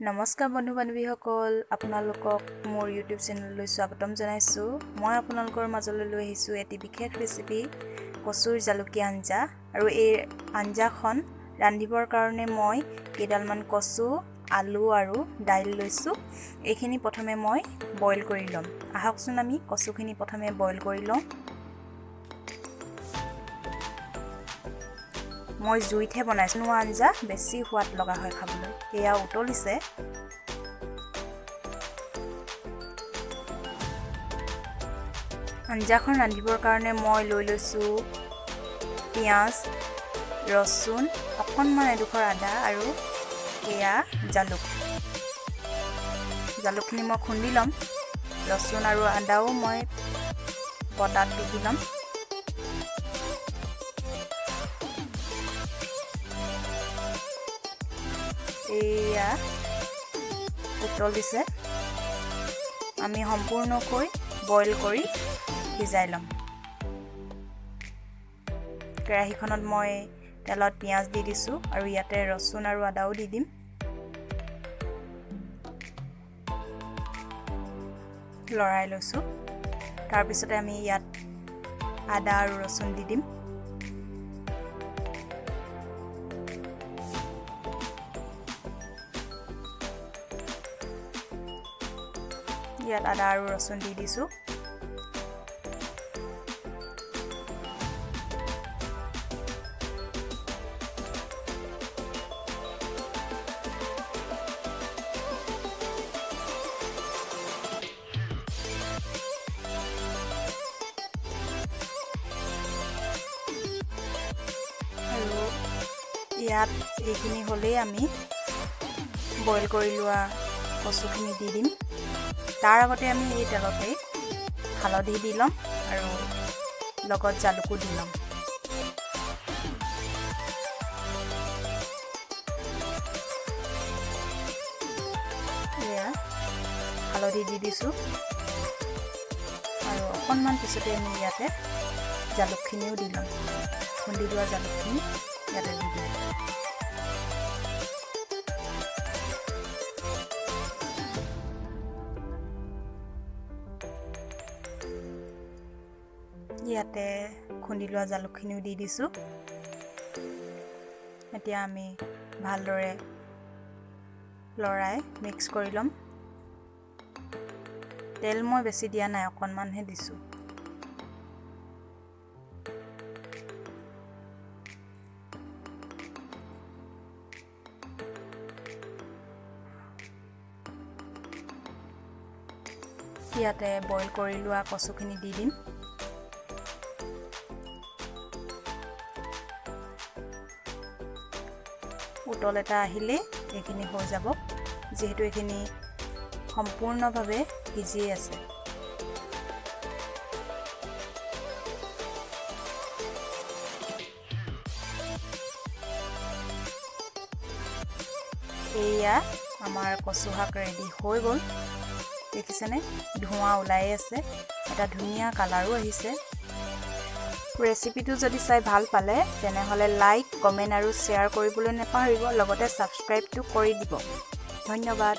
নমস্কাৰ বন্ধু বান্ধৱীসকল আপোনালোকক মোৰ ইউটিউব চেনেললৈ স্বাগতম জনাইছো মই আপোনালোকৰ মাজলৈ লৈ আহিছো এটি বিশেষ ৰেচিপি কচুৰ জালুকিয়া আঞ্জা আৰু এই আঞ্জাখন ৰান্ধিবৰ কাৰণে মই কেইডালমান কচু আলু আৰু দাইল লৈছো এইখিনি প্ৰথমে মই বইল কৰি লম আহকচোন আমি কচুখিনি প্ৰথমে বইল কৰি লম মই জুইতে বনাইছো আঞ্জা বেছি সোৱাদ লগা হয় খাবলৈ এয়া উতলিছে আঞ্জাখন ৰান্ধিবৰ কাৰণে মই লৈ লৈছো পিয়াজ ৰসুন অকণমান এডোখৰ আদা আৰু এয়া জালুকখিনি মই খুন্দি লম ৰসুন আৰু আদাও মই পটাত দি লম এয়া উতলিছে আমি সম্পূৰ্ণকৈ বইল কৰি ভিজাই লম কেৰাহীখনত মই তেলত পিয়াজ দি দিছো আৰু ইয়াতে ৰসুন আৰু আদাও দি দিম লৰাই লৈছো তাৰ পিছতে আমি ইয়াত আদা আৰু ৰসুন দি দিম ইয়াত আদা আৰু ৰসুন দি দিছো আৰু ইয়াত এইখিনি হ'লেই আমি বইল কৰি লোৱা কচুখিনি দি দিম তাৰ আগতে আমি এই তেলতে হালধি দি লম আৰু লগত জালুকো দি লম এয়া হালধি দি দিছো আৰু অকণমান পিছতে আমি ইয়াতে জালুকখিনিও দি লম খুন্দি লোৱা জালুকখিনি ইয়াতে দি দিম ইয়াতে খুন্দি লোৱা জালুকখিনিও দি দিছো এতিয়া আমি ভালদৰে লৰাই মিক্স কৰি লম তেল মই বেছি দিয়া নাই অকণমানহে দিছো ইয়াতে বইল কৰি লোৱা কচুখিনি দি দিম উতল এটা আহিলে এইখিনি হৈ যাব যেহেতু এইখিনি সম্পূৰ্ণভাৱে ভিজি আছে এয়া আমাৰ কচু শাক ৰেডি হৈ গ'ল দেখিছেনে ধোঁৱা ওলাই আছে এটা ধুনীয়া কালাৰো আহিছে ৰেচিপিটো যদি চাই ভাল পালে তেনেহলে লাইক কমেন্ট আৰু শ্বেয়াৰ কৰিবলৈ নাপাহৰিব লগতে সাবস্ক্ৰাইবটো কৰি দিব ধন্যবাদ